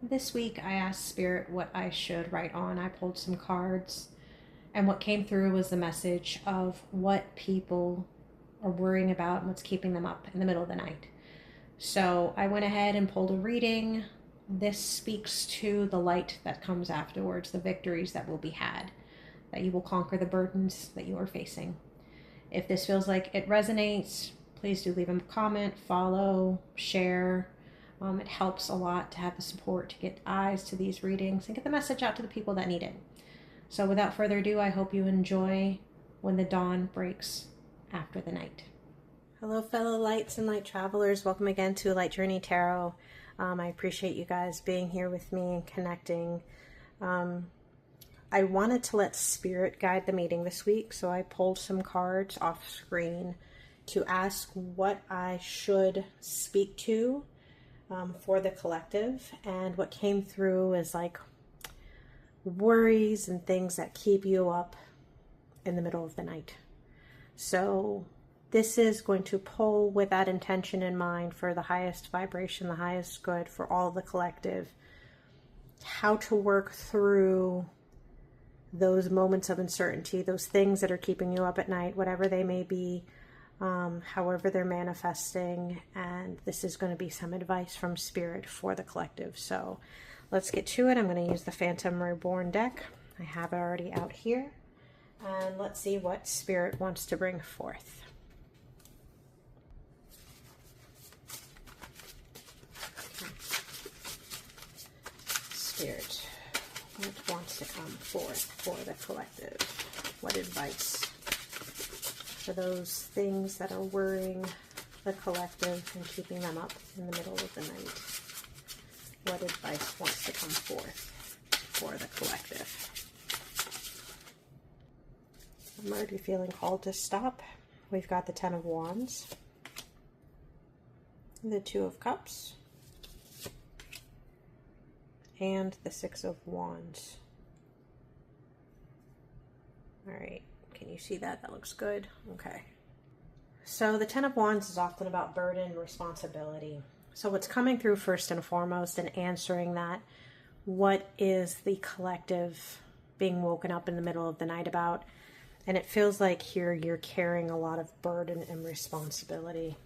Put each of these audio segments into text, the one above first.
This week I asked Spirit what I should write on. I pulled some cards, and what came through was the message of what people are worrying about and what's keeping them up in the middle of the night. So I went ahead and pulled a reading. This speaks to the light that comes afterwards, the victories that will be had, that you will conquer the burdens that you are facing. If this feels like it resonates, please do leave a comment, follow, share. It helps a lot to have the support to get eyes to these readings and get the message out to the people that need it. So without further ado, I hope you enjoy When the Dawn Breaks After the Night. Hello, fellow lights and light travelers. Welcome again to Light Journey Tarot. I appreciate you guys being here with me and connecting. I wanted to let Spirit guide the meeting this week, so I pulled some cards off screen to ask what I should speak to for the collective. And what came through is like worries and things that keep you up in the middle of the night. So this is going to pull with that intention in mind for the highest vibration, the highest good for all the collective. How to work through those moments of uncertainty, those things that are keeping you up at night, whatever they may be, however they're manifesting. And this is going to be some advice from Spirit for the collective. So let's get to it. I'm going to use the Phantom Reborn deck. I have it already out here. And let's see what Spirit wants to bring forth. Spirit, what wants to come forth for the collective? What advice for those things that are worrying the collective and keeping them up in the middle of the night? What advice wants to come forth for the collective? I'm already feeling called to stop. We've got the Ten of Wands, the Two of Cups, and the Six of Wands. All right, can you see that? That looks good. Okay. So the Ten of Wands is often about burden and responsibility. So what's coming through first and foremost and answering that, what is the collective being woken up in the middle of the night about? And it feels like here you're carrying a lot of burden and responsibility.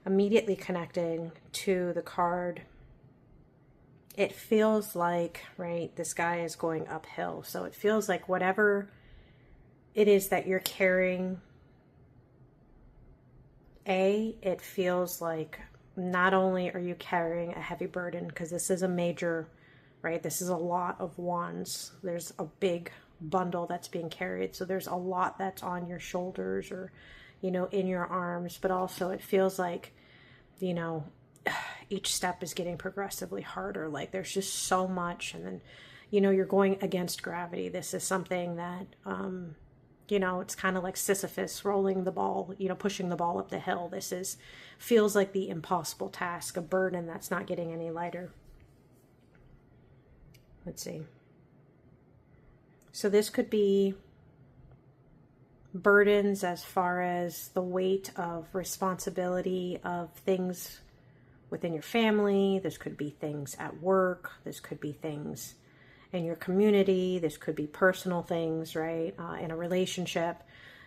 Immediately connecting to the card, it feels like, right, this guy is going uphill. So it feels like whatever it is that you're carrying, it feels like not only are you carrying a heavy burden, because this is a major, right, this is a lot of wands. There's a big bundle that's being carried. So there's a lot that's on your shoulders or, you know, in your arms, but also it feels like, you know, each step is getting progressively harder. Like there's just so much. And then, you know, you're going against gravity. This is something that, you know, it's kind of like Sisyphus rolling the ball, you know, pushing the ball up the hill. This feels like the impossible task, a burden that's not getting any lighter. Let's see. So this could be burdens as far as the weight of responsibility of things within your family. This could be things at work. This could be things in your community. This could be personal things, right? In a relationship.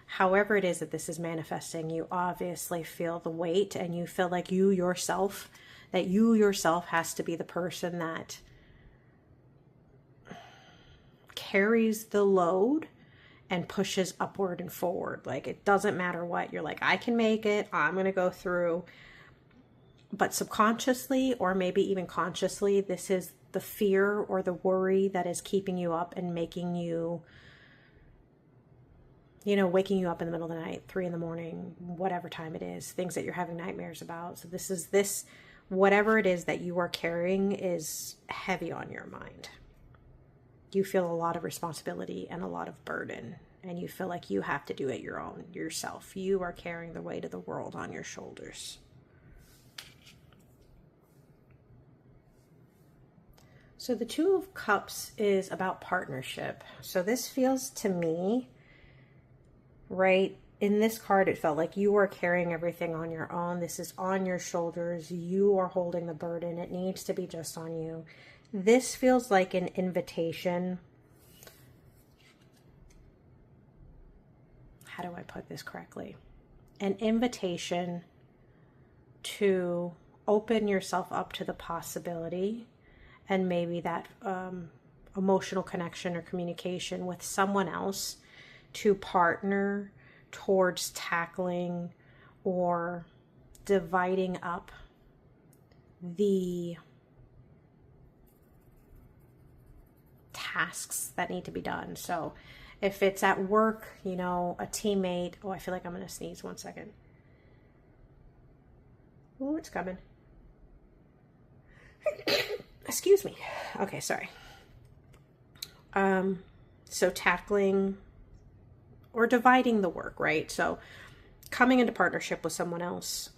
However it is that this is manifesting, you obviously feel the weight and you feel like you yourself has to be the person that carries the load and pushes upward and forward. Like it doesn't matter what, you're like, I can make it, I'm going to go through. But subconsciously or maybe even consciously, this is the fear or the worry that is keeping you up and making you, you know, waking you up in the middle of the night, 3 a.m, whatever time it is, things that you're having nightmares about. So this, whatever it is that you are carrying is heavy on your mind. You feel a lot of responsibility and a lot of burden, and you feel like you have to do it yourself. You are carrying the weight of the world on your shoulders. So the Two of Cups is about partnership. So this feels to me, right, in this card, it felt like you are carrying everything on your own. This is on your shoulders. You are holding the burden. It needs to be just on you. This feels like an invitation. How do I put this correctly? An invitation to open yourself up to the possibility and maybe that emotional connection or communication with someone else to partner towards tackling or dividing up the tasks that need to be done. So if it's at work, you know, a teammate, oh, I feel like I'm going to sneeze 1 second. Oh, it's coming. Excuse me. Okay, sorry. So tackling or dividing the work, right? So coming into partnership with someone else,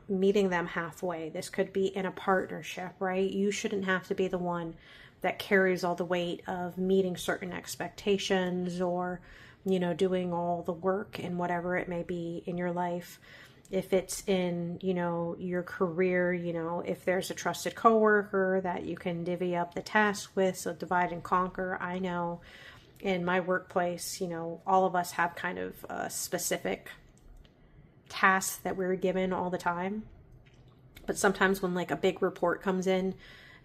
meeting them halfway. This could be in a partnership, right? You shouldn't have to be the one that carries all the weight of meeting certain expectations or, you know, doing all the work in whatever it may be in your life. If it's in, you know, your career, you know, if there's a trusted coworker that you can divvy up the task with, so divide and conquer. I know in my workplace, you know, all of us have kind of specific tasks that we're given all the time. But sometimes when like a big report comes in,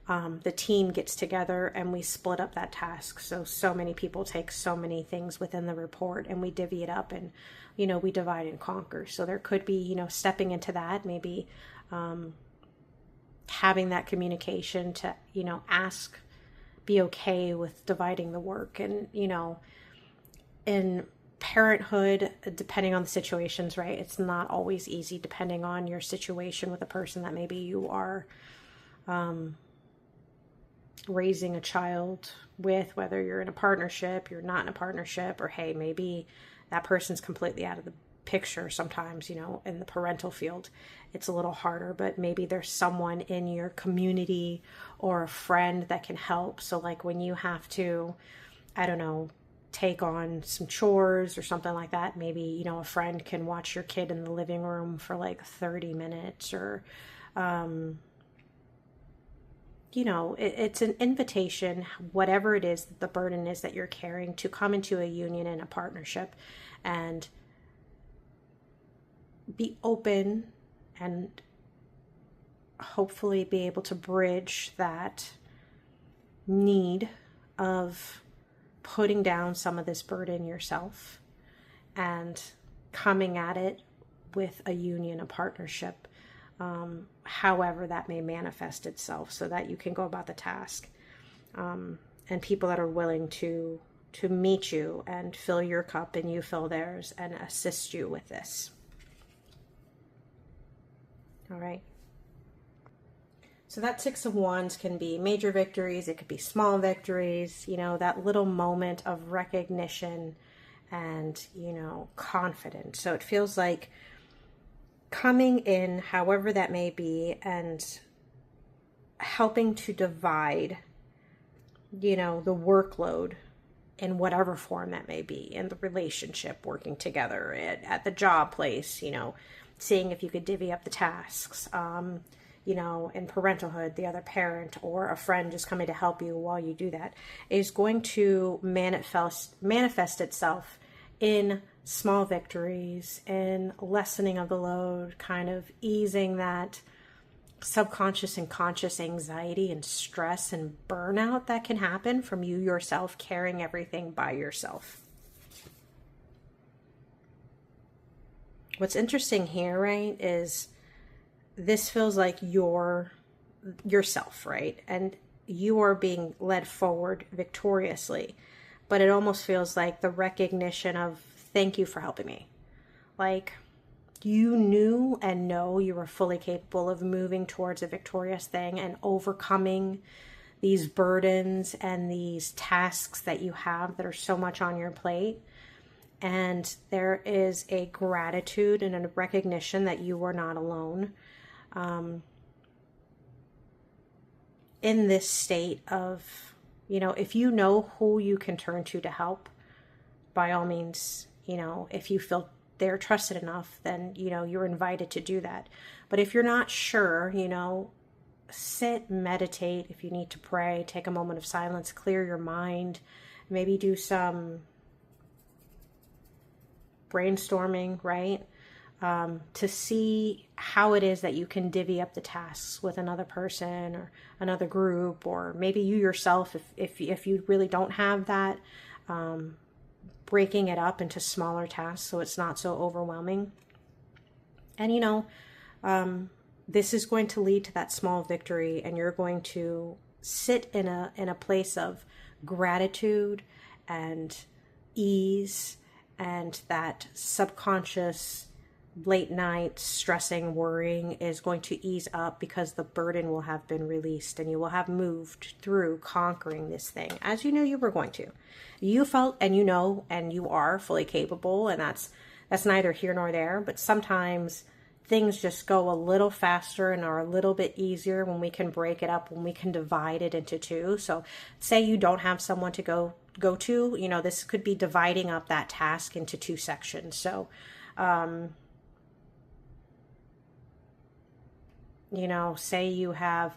the team gets together and we split up that task. So many people take so many things within the report and we divvy it up and, you know, we divide and conquer. So there could be, you know, stepping into that, maybe having that communication to, you know, ask, be okay with dividing the work. And, you know, in parenthood, depending on the situations, right, it's not always easy depending on your situation with a person that maybe you are raising a child with, whether you're in a partnership, you're not in a partnership, or hey, maybe that person's completely out of the picture. Sometimes, you know, in the parental field, it's a little harder, but maybe there's someone in your community or a friend that can help. So like when you have to, I don't know, take on some chores or something like that, maybe, you know, a friend can watch your kid in the living room for like 30 minutes or, you know, it's an invitation, whatever it is, the burden is that you're carrying, to come into a union and a partnership and be open and hopefully be able to bridge that need of putting down some of this burden yourself and coming at it with a union, a partnership, however that may manifest itself, so that you can go about the task, and people that are willing to meet you and fill your cup and you fill theirs and assist you with this. All right. So that Six of Wands can be major victories. It could be small victories, you know, that little moment of recognition and, you know, confidence. So it feels like coming in, however that may be, and helping to divide, you know, the workload in whatever form that may be, in the relationship, working together at the job place, you know, seeing if you could divvy up the tasks, you know, in parentalhood, the other parent or a friend just coming to help you while you do that is going to manifest itself in small victories and lessening of the load, kind of easing that subconscious and conscious anxiety and stress and burnout that can happen from you yourself carrying everything by yourself. What's interesting here, right, is this feels like yourself, right? And you are being led forward victoriously, but it almost feels like the recognition of thank you for helping me. Like you knew and know you were fully capable of moving towards a victorious thing and overcoming these burdens and these tasks that you have that are so much on your plate. And there is a gratitude and a recognition that you are not alone in this state of, you know, if you know who you can turn to help, by all means, you know, if you feel they're trusted enough, then, you know, you're invited to do that. But if you're not sure, you know, sit, meditate. If you need to pray, take a moment of silence, clear your mind, maybe do some brainstorming, right? To see how it is that you can divvy up the tasks with another person or another group, or maybe you yourself, if you really don't have that, breaking it up into smaller tasks so it's not so overwhelming. And, you know, this is going to lead to that small victory, and you're going to sit in a place of gratitude and ease, and that subconscious late night stressing, worrying is going to ease up, because the burden will have been released and you will have moved through conquering this thing as you knew you were going to. You felt, and you know, and you are fully capable, and that's neither here nor there. But sometimes things just go a little faster and are a little bit easier when we can break it up, when we can divide it into two. So say you don't have someone to go to, you know, this could be dividing up that task into two sections. So you know, say you have,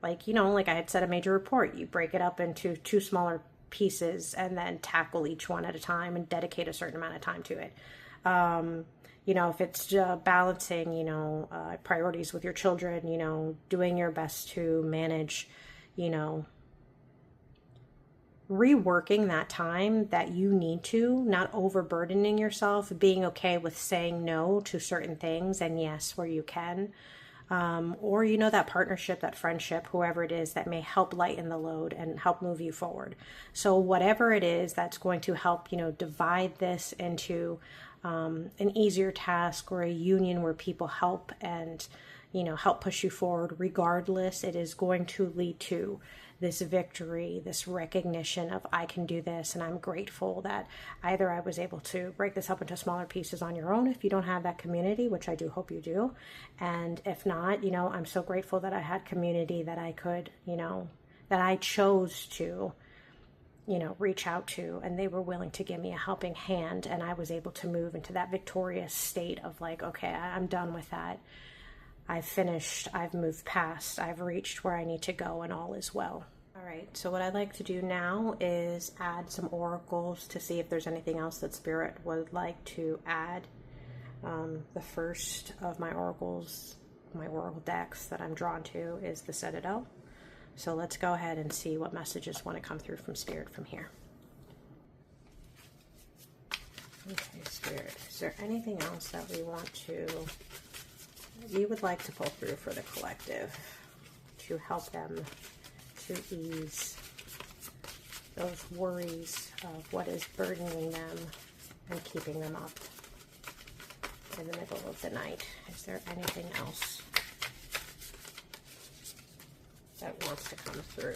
like, you know, like I had said, a major report, you break it up into two smaller pieces and then tackle each one at a time and dedicate a certain amount of time to it. You know, if it's balancing, you know, priorities with your children, you know, doing your best to manage, you know, reworking that time that you need to, not overburdening yourself, being okay with saying no to certain things and yes where you can. Or, you know, that partnership, that friendship, whoever it is that may help lighten the load and help move you forward. So whatever it is that's going to help, you know, divide this into an easier task, or a union where people help and, you know, help push you forward. Regardless, it is going to lead to this victory, this recognition of I can do this, and I'm grateful that either I was able to break this up into smaller pieces on your own if you don't have that community, which I do hope you do. And if not, you know, I'm so grateful that I had community that I could, you know, that I chose to, you know, reach out to, and they were willing to give me a helping hand, and I was able to move into that victorious state of like, okay, I'm done with that. I've finished, I've moved past, I've reached where I need to go, and all is well. All right, so what I'd like to do now is add some oracles to see if there's anything else that Spirit would like to add. The first of my oracles, my oracle decks that I'm drawn to, is the Citadel. So let's go ahead and see what messages want to come through from Spirit from here. Okay, Spirit, is there anything else that you would like to pull through for the collective to help them to ease those worries of what is burdening them and keeping them up in the middle of the night? Is there anything else that wants to come through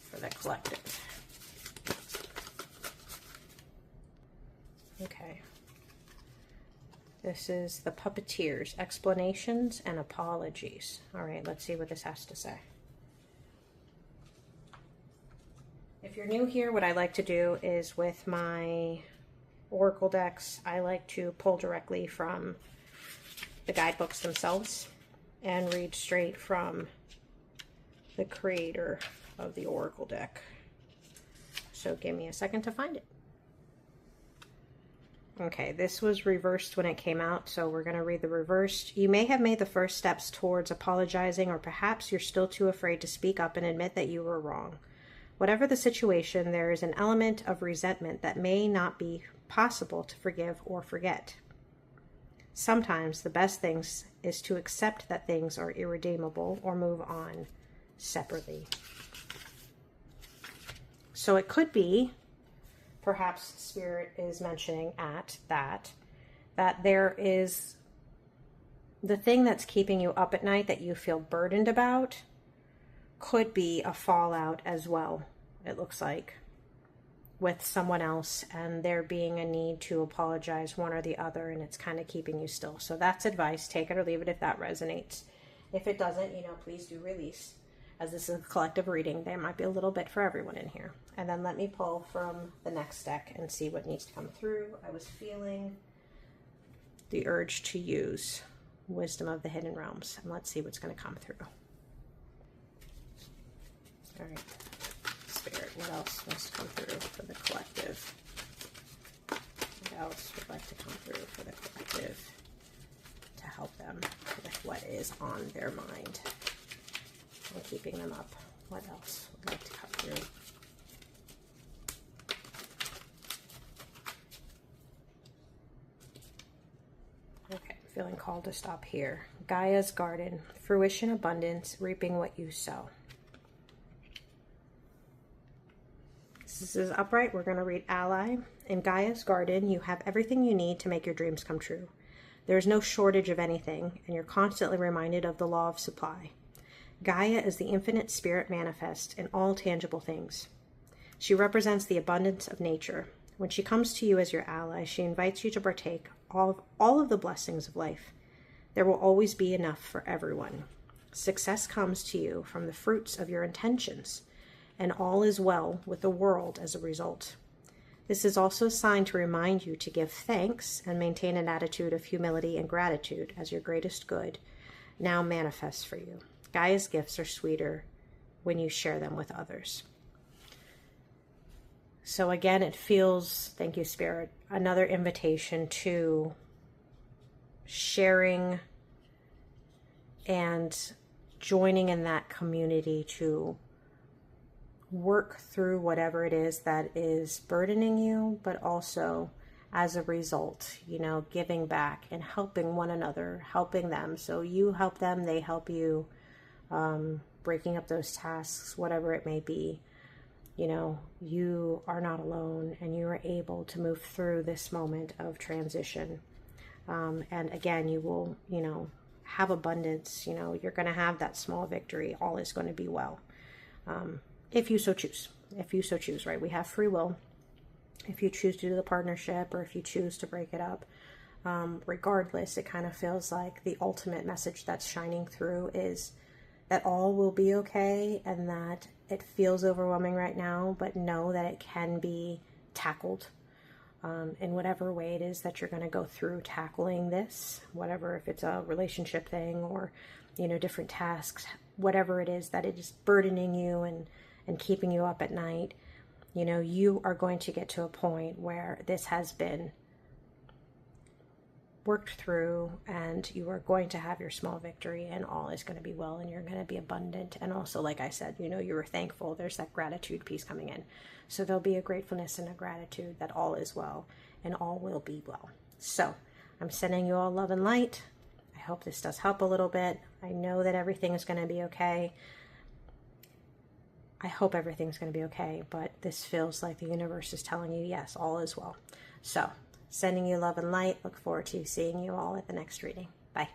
for the collective? Okay. This is the Puppeteers, Explanations and Apologies. All right, let's see what this has to say. If you're new here, what I like to do is with my oracle decks, I like to pull directly from the guidebooks themselves and read straight from the creator of the oracle deck. So give me a second to find it. Okay, this was reversed when it came out, so we're going to read the reversed. You may have made the first steps towards apologizing, or perhaps you're still too afraid to speak up and admit that you were wrong. Whatever the situation, there is an element of resentment that may not be possible to forgive or forget. Sometimes the best thing is to accept that things are irredeemable or move on separately. So it could be, perhaps Spirit is mentioning that there is the thing that's keeping you up at night that you feel burdened about could be a fallout as well, it looks like, with someone else, and there being a need to apologize one or the other, and it's kind of keeping you still. So that's advice. Take it or leave it if that resonates. If it doesn't, you know, please do release. As this is a collective reading, there might be a little bit for everyone in here. And then let me pull from the next deck and see what needs to come through. I was feeling the urge to use Wisdom of the Hidden Realms, and let's see what's going to come through. All right, Spirit, what else wants to come through for the collective? What else would like to come through for the collective to help them with what is on their mind and keeping them up? What else would like to come through? Okay, feeling called to stop here. Gaia's garden, fruition, abundance, reaping what you sow. This is upright. We're going to read ally. In Gaia's garden, you have everything you need to make your dreams come true. There is no shortage of anything, and you're constantly reminded of the law of supply. Gaia is the infinite spirit manifest in all tangible things. She represents the abundance of nature. When she comes to you as your ally, she invites you to partake all of the blessings of life. There will always be enough for everyone. Success comes to you from the fruits of your intentions, and all is well with the world as a result. This is also a sign to remind you to give thanks and maintain an attitude of humility and gratitude as your greatest good now manifests for you. Gaia's gifts are sweeter when you share them with others. So again, it feels, thank you, Spirit, another invitation to sharing and joining in that community to work through whatever it is that is burdening you, but also as a result, you know, giving back and helping one another, helping them. So you help them, they help you, breaking up those tasks, whatever it may be. You know, you are not alone, and you are able to move through this moment of transition. And again, you will, you know, have abundance. You know, you're going to have that small victory. All is going to be well. If you so choose. If you so choose, right? We have free will. If you choose to do the partnership, or if you choose to break it up, regardless, it kind of feels like the ultimate message that's shining through is that all will be okay, and that it feels overwhelming right now, but know that it can be tackled in whatever way it is that you're going to go through tackling this, whatever, if it's a relationship thing or, you know, different tasks, whatever it is that it is burdening you and keeping you up at night. You know, you are going to get to a point where this has been worked through, and you are going to have your small victory, and all is going to be well, and you're going to be abundant. And also, like I said, you know, you were thankful. There's that gratitude piece coming in. So there'll be a gratefulness and a gratitude that all is well and all will be well. So I'm sending you all love and light. I hope this does help a little bit. I know that everything is going to be okay. I hope everything's going to be okay, but this feels like the universe is telling you, yes, all is well. So sending you love and light. Look forward to seeing you all at the next reading. Bye.